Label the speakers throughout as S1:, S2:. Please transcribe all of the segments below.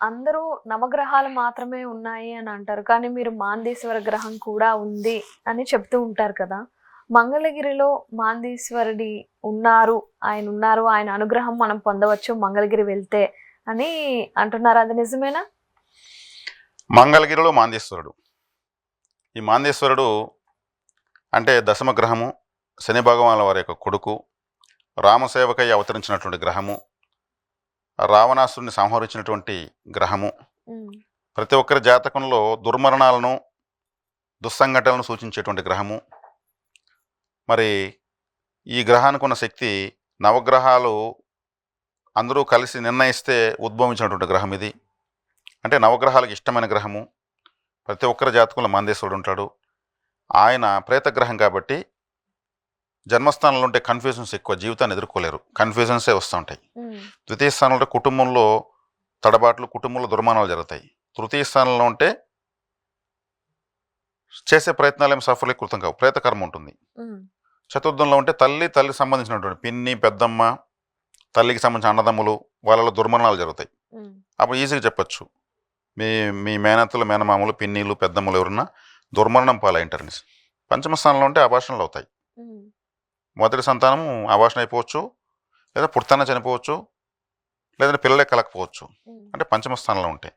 S1: అందరూ నవగ్రహాలు మాత్రమే ఉన్నాయి అని అంటారు. కానీ మీరు మాందేశ్వర గ్రహం కూడా ఉంది అని చెప్తూ ఉంటారు కదా! మంగళగిరిలో మాందేశ్వరుడి ఉన్నారు. ఆయనున్నారు. ఆయన అనుగ్రహం మనం పొందవచ్చు మంగళగిరి వెళ్తే అని అంటున్నారు. అది నిజమేనా?
S2: మంగళగిరిలో మాందేశ్వరుడు. ఈ మాందేశ్వరుడు అంటే దశమ గ్రహము, శని భగవానుల వారి యొక్క కొడుకు, రామసేవకై అవతరించినటువంటి గ్రహము, రావణాసురుని సంహరించినటువంటి గ్రహము. ప్రతి ఒక్కరి జాతకంలో దుర్మరణాలను, దుస్సంఘటనలను సూచించేటువంటి గ్రహము. మరి ఈ గ్రహానికి ఉన్న శక్తి నవగ్రహాలు అందరూ కలిసి నిర్ణయిస్తే ఉద్భవించినటువంటి గ్రహం ఇది. అంటే నవగ్రహాలకు ఇష్టమైన గ్రహము. ప్రతి ఒక్కరి జాతకంలో మాందేశ్వరుడు ఉంటాడు. ఆయన ప్రేతగ్రహం కాబట్టి జన్మస్థానంలో ఉంటే కన్ఫ్యూజన్స్ ఎక్కువ, జీవితాన్ని ఎదుర్కోలేరు, కన్ఫ్యూజన్సే వస్తూ ఉంటాయి. ద్వితీయ స్థానంలో ఉంటే కుటుంబంలో తడబాట్లు, కుటుంబంలో దుర్మానాలు జరుగుతాయి. తృతీయ స్థానంలో ఉంటే చేసే ప్రయత్నాలు ఏమి సఫలీకృతం కావు, ప్రేతకర్మ ఉంటుంది. చతుర్థంలో ఉంటే తల్లికి సంబంధించినటువంటి పిన్ని, పెద్దమ్మ, తల్లికి సంబంధించిన అన్నదమ్ములు, వాళ్ళలో దుర్మరణాలు జరుగుతాయి. అప్పుడు ఈజీగా చెప్పచ్చు, మీ మీ మేనత్తలు, మేనమామలు, పిన్నీలు, పెద్దమ్మలు ఎవరన్నా దుర్మరణం పాలైంటారని. పంచమ స్థానంలో ఉంటే అభాషణలు అవుతాయి. మొదటి సంతానము అభాషణ అయిపోవచ్చు, లేదా పుడతానే చనిపోవచ్చు, లేదంటే పిల్లలే కలకపోవచ్చు. అంటే పంచమ స్థానంలో ఉంటే.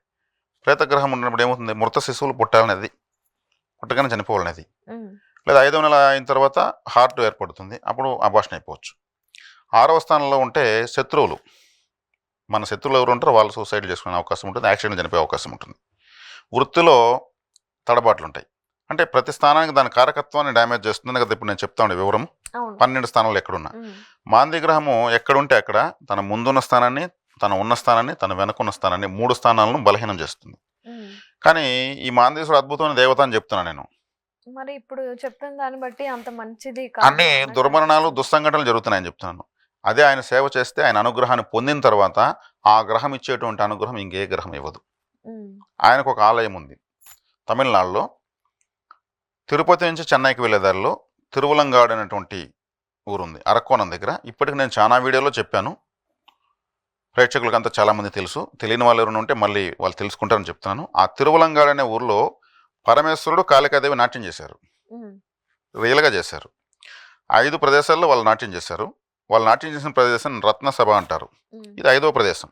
S2: ప్రేతగ్రహం ఉన్నప్పుడు ఏమవుతుంది, మృత శిశువులు పుట్టాలనేది, పుట్టగానే చనిపోవాలనేది. లేదా 5వ నెల అయిన తర్వాత హార్ట్ ఏర్పడుతుంది, అప్పుడు అభాషణ అయిపోవచ్చు. 6వ స్థానంలో ఉంటే శత్రువులు, మన శత్రువులు ఎవరు ఉంటారో వాళ్ళు సూసైడ్ చేసుకునే అవకాశం ఉంటుంది, యాక్సిడెంట్ చనిపోయే అవకాశం ఉంటుంది. వృత్తిలో తడబాట్లు ఉంటాయి. అంటే ప్రతి స్థానానికి దాని కారకత్వాన్ని డ్యామేజ్ చేస్తుంది కదా. ఇప్పుడు నేను చెప్తాను వివరం. 12 స్థానాలు ఎక్కడున్నా మాంది గ్రహము ఎక్కడుంటే అక్కడ తన ముందున్న స్థానాన్ని, తన ఉన్న స్థానాన్ని, తన వెనకున్న స్థానాన్ని, 3 స్థానాలను బలహీనం చేస్తుంది. కానీ ఈ మాందేశ్వరుడు అద్భుతమైన దేవత అని చెప్తున్నాను నేను.
S1: మరి ఇప్పుడు చెప్తున్న దాన్ని బట్టి అంత మంచిది
S2: అన్ని దుర్మరణాలు, దుస్సంఘటనలు జరుగుతున్నాయని చెప్తున్నాను. అదే ఆయన సేవ చేస్తే, ఆయన అనుగ్రహాన్ని పొందిన తర్వాత ఆ గ్రహం ఇచ్చేటువంటి అనుగ్రహం ఇంకే గ్రహం ఇవ్వదు. ఆయనకు ఒక ఆలయం ఉంది తమిళనాడులో. తిరుపతి నుంచి చెన్నైకి వెళ్ళే దారిలో తిరువలంగాడు అనేటువంటి ఊరుంది, అరక్కోణం దగ్గర. ఇప్పటికి నేను చాలా వీడియోలో చెప్పాను, ప్రేక్షకులకంతా చాలామంది తెలుసు. తెలియని వాళ్ళు ఎవరైనా ఉంటే మళ్ళీ వాళ్ళు తెలుసుకుంటారని చెప్తున్నాను. ఆ తిరువలంగాడు అనే ఊరిలో పరమేశ్వరుడు, కాళికాదేవి నాట్యం చేశారు, రియల్గా చేశారు. 5 ప్రదేశాల్లో వాళ్ళు నాట్యం చేశారు. వాళ్ళు నాట్యం చేసిన ప్రదేశం రత్నసభ అంటారు. ఇది 5వ ప్రదేశం.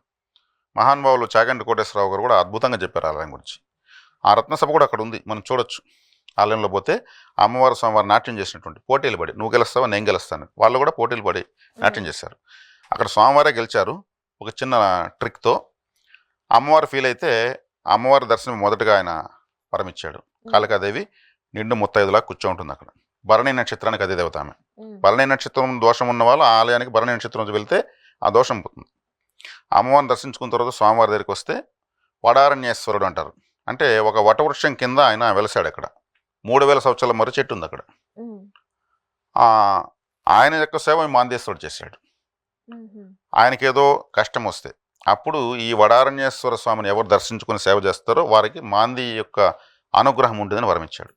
S2: మహానుభావులు చాగంటి కోటేశ్వరరావు గారు కూడా అద్భుతంగా చెప్పారు ఆలయం గురించి. ఆ రత్నసభ కూడా అక్కడ ఉంది, మనం చూడొచ్చు. ఆలయంలో పోతే అమ్మవారు, స్వామివారు నాట్యం చేసినటువంటి పోటీలు పడి, నువ్వు గెలుస్తావా నేను గెలుస్తాను, వాళ్ళు కూడా పోటీలు పడి నాట్యం చేశారు. అక్కడ స్వామివారే గెలిచారు ఒక చిన్న ట్రిక్తో. అమ్మవారు ఫీల్ అయితే అమ్మవారి దర్శనం మొదటగా ఆయన వరమిచ్చాడు. కాళికాదేవి నిండు ముత్తైదులా కూర్చోంటుంది అక్కడ. భరణి నక్షత్రానికి అదే దేవత ఆమె. భరణి నక్షత్రం దోషం ఉన్న వాళ్ళు ఆ ఆలయానికి భరణి నక్షత్రం వెళ్తే ఆ దోషం పోతుంది. అమ్మవారిని దర్శించుకున్న తర్వాత స్వామివారి దగ్గరికి వస్తే వడారణ్యేశ్వరుడు అంటారు. అంటే ఒక వటవృక్షం కింద ఆయన వెలసాడు. అక్కడ 3000 సంవత్సరాల మర్రి చెట్టు ఉంది అక్కడ. ఆయన యొక్క సేవ మాందేశ్వరుడు చేశాడు. ఆయనకి ఏదో కష్టం వస్తే అప్పుడు ఈ వడారణ్యేశ్వర స్వామిని ఎవరు దర్శించుకుని సేవ చేస్తారో వారికి మాంది యొక్క అనుగ్రహం ఉంటుందని వరమిచ్చాడు.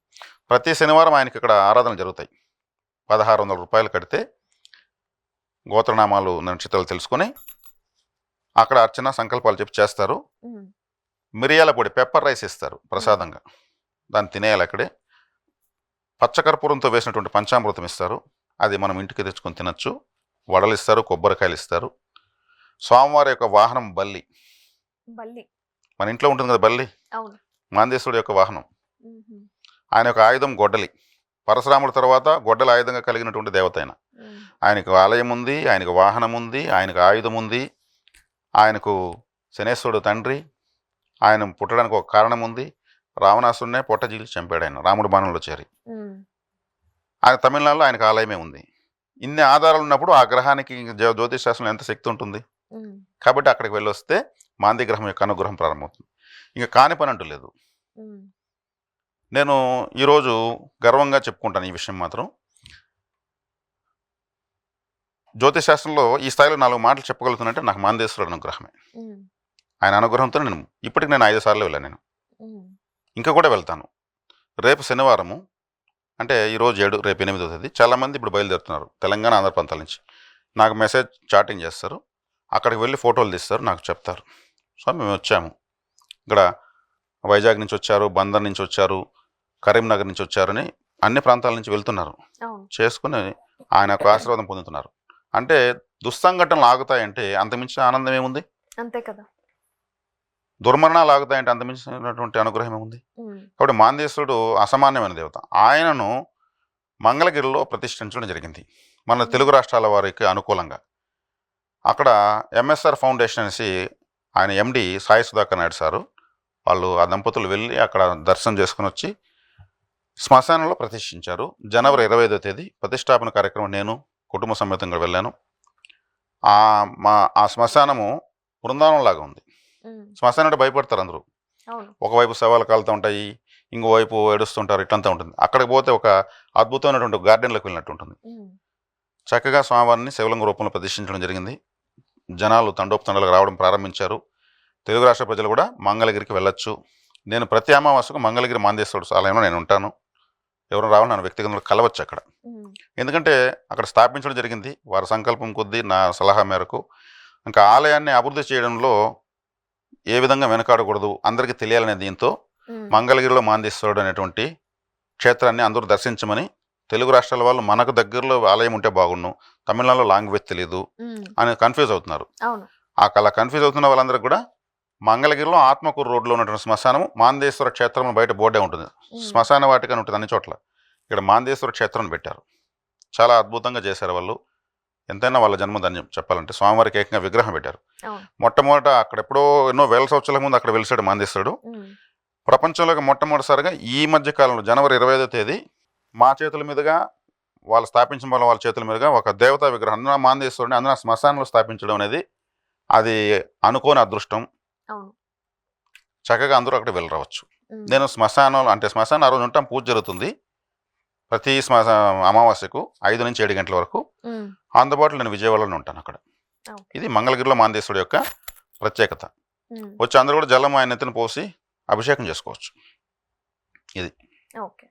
S2: ప్రతి శనివారం ఆయనకి ఇక్కడ ఆరాధనలు జరుగుతాయి. 1600 రూపాయలు కడితే గోత్రనామాలు, నక్షత్రాలు తెలుసుకొని అక్కడ అర్చన, సంకల్పాలు చెప్పి చేస్తారు. మిరియాల పొడి, పెప్పర్ రైస్ ఇస్తారు ప్రసాదంగా, దాన్ని తినేయాలి అక్కడే. పచ్చకర్పూరంతో వేసినటువంటి పంచామృతం ఇస్తారు, అది మనం ఇంటికి తెచ్చుకొని తినచ్చు. వడలు ఇస్తారు, కొబ్బరికాయలు ఇస్తారు. స్వామివారి యొక్క వాహనం బల్లి. మన ఇంట్లో ఉంటుంది కదా బల్లి, మాందేశ్వరుడు యొక్క వాహనం. ఆయన యొక్క ఆయుధం గొడ్డలి. పరశురాముడి తర్వాత గొడ్డలి ఆయుధంగా కలిగినటువంటి దేవత ఆయన. ఆయనకు ఆలయం ఉంది, ఆయనకు వాహనం ఉంది, ఆయనకు ఆయుధం ఉంది. ఆయనకు శనేశ్వరుడు తండ్రి. ఆయన పుట్టడానికి ఒక కారణం ఉంది. రావణాసురునే పొట్టజీలి చంపాడు ఆయన రాముడు బాణంలో చేరి. ఆయన తమిళనాడులో ఆయనకు ఆలయమే ఉంది. ఇన్ని ఆధారాలు ఉన్నప్పుడు ఆ గ్రహానికి జ్యోతిష్ శాస్త్రంలో ఎంత శక్తి ఉంటుంది. కాబట్టి అక్కడికి వెళ్ళొస్తే మాంది గ్రహం యొక్క అనుగ్రహం ప్రారంభమవుతుంది. ఇంకా కాని పని అంటూ లేదు. నేను ఈరోజు గర్వంగా చెప్పుకుంటాను ఈ విషయం మాత్రం. జ్యోతిష్ శాస్త్రంలో ఈ స్థాయిలో 4 మాటలు చెప్పగలుగుతున్నట్టే నాకు మాందేశ్వరుడు అనుగ్రహమే. ఆయన అనుగ్రహంతో ఇప్పటికి నేను 5 సార్లు వెళ్ళాను. నేను ఇంకా కూడా వెళ్తాను. రేపు శనివారము, అంటే ఈరోజు 7, రేపు 8వ తేదీ. చాలామంది ఇప్పుడు బయలుదేరుతున్నారు తెలంగాణ, ఆంధ్ర ప్రాంతాల నుంచి. నాకు మెసేజ్ చాటింగ్ చేస్తారు, అక్కడికి వెళ్ళి ఫోటోలు తీస్తారు, నాకు చెప్తారు, సో మేము వచ్చాము. ఇక్కడ వైజాగ్ నుంచి వచ్చారు, బందర్ నుంచి వచ్చారు, కరీంనగర్ నుంచి వచ్చారని అన్ని ప్రాంతాల నుంచి వెళ్తున్నారు,
S1: అవును.
S2: చేసుకుని ఆయన యొక్క ఆశీర్వాదం పొందుతున్నారు. అంటే దుస్సంఘటనలు ఆగుతాయంటే అంతమించిన ఆనందం ఏముంది?
S1: అంతే కదా.
S2: దుర్మరణాలు ఆగుతాయంటే అంతమించినటువంటి అనుగ్రహం ఏముంది? కాబట్టి మాందేశ్వరుడు అసామాన్యమైన దేవత. ఆయనను మంగళగిరిలో ప్రతిష్ఠించడం జరిగింది మన తెలుగు రాష్ట్రాల వారికి అనుకూలంగా. అక్కడ ఎంఎస్ఆర్ ఫౌండేషన్ అనేసి ఆయన ఎండి సాయి సుధాకర్ నాయుడు సారు వాళ్ళు ఆ దంపతులు వెళ్ళి అక్కడ దర్శనం చేసుకుని వచ్చి శ్మశానంలో ప్రతిష్ఠించారు. జనవరి 25వ తేదీ ప్రతిష్టాపన కార్యక్రమం నేను కుటుంబ సమేతంగా వెళ్ళాను. ఆ శ్మశానము బృందావనం లాగా ఉంది. శ్మశానం అంటే భయపడతారు అందరూ. ఒకవైపు శవాలు కాలుతూ ఉంటాయి, ఇంకోవైపు ఏడుస్తుంటారు, ఇట్లంతా ఉంటుంది. అక్కడికి పోతే ఒక అద్భుతమైనటువంటి గార్డెన్లోకి వెళ్ళినట్టు ఉంటుంది. చక్కగా స్వామివారిని శివలింగ రూపంలో ప్రతిష్ఠించడం జరిగింది. జనాలు తండోపతండాలకు రావడం ప్రారంభించారు. తెలుగు రాష్ట్ర ప్రజలు కూడా మంగళగిరికి వెళ్ళొచ్చు. నేను ప్రతి అమావాస్యకు మంగళగిరి మాందేశ్వరుడు ఆలయంలో నేను ఉంటాను. ఎవరు రావాలి నన్ను వ్యక్తిగతంగా కలవచ్చు అక్కడ. ఎందుకంటే అక్కడ స్థాపించడం జరిగింది వారి సంకల్పం కొద్దీ, నా సలహా మేరకు. ఇంకా ఆలయాన్ని అభివృద్ధి చేయడంలో ఏ విధంగా వెనకాడకూడదు, అందరికీ తెలియాలనే దీంతో మంగళగిరిలో మాందేశ్వరుడు అనేటువంటి క్షేత్రాన్ని అందరూ దర్శించమని తెలుగు రాష్ట్రాల వాళ్ళు మనకు దగ్గరలో ఆలయం ఉంటే బాగుండు, తమిళనాడులో లాంగ్వేజ్ తెలియదు అని కన్ఫ్యూజ్ అవుతున్నారు. అలా కన్ఫ్యూజ్ అవుతున్న వాళ్ళందరికీ కూడా మంగళగిరిలో ఆత్మకూరు రోడ్లో ఉన్నటువంటి శ్మశానం మాందేశ్వర క్షేత్రం బయట బోర్డే ఉంటుంది. శ్మశాన వాటిక అని ఉంటుంది అన్ని చోట్ల. ఇక్కడ మాందేశ్వర క్షేత్రం పెట్టారు. చాలా అద్భుతంగా చేశారు వాళ్ళు. ఎంతైనా వాళ్ళ జన్మధన్యం చెప్పాలంటే. స్వామివారికి ఏకంగా విగ్రహం పెట్టారు. మొట్టమొదట అక్కడ ఎప్పుడో ఎన్నో వేల సంవత్సరాల ముందు అక్కడ వెలిసాడు మాందేశ్వరుడు. ప్రపంచంలోకి మొట్టమొదటిసారిగా ఈ మధ్య కాలంలో జనవరి 25వ తేదీ మా చేతుల మీదుగా వాళ్ళు స్థాపించిన వాళ్ళ చేతుల మీదుగా ఒక దేవతా విగ్రహం అందున మాందేశ్వరుడిని అందున శ్మశానంలో స్థాపించడం అనేది అది అనుకోని అదృష్టం. చక్కగా అందరూ అక్కడ వెళ్ళి రావచ్చు. నేను శ్మశానంలో అంటే శ్మశానం ఆ రోజు ఉంటాం, పూజ జరుగుతుంది ప్రతి అమావాస్యకు 5 నుంచి 7 గంటల వరకు. అందుబాటులో నేను విజయవాడలో ఉంటాను అక్కడ. ఇది మంగళగిరిలో మాందేశ్వరుడు యొక్క ప్రత్యేకత. వచ్చి అందరూ కూడా జలం ఆయన ఎత్తున పోసి అభిషేకం చేసుకోవచ్చు. ఇది
S1: ఓకే.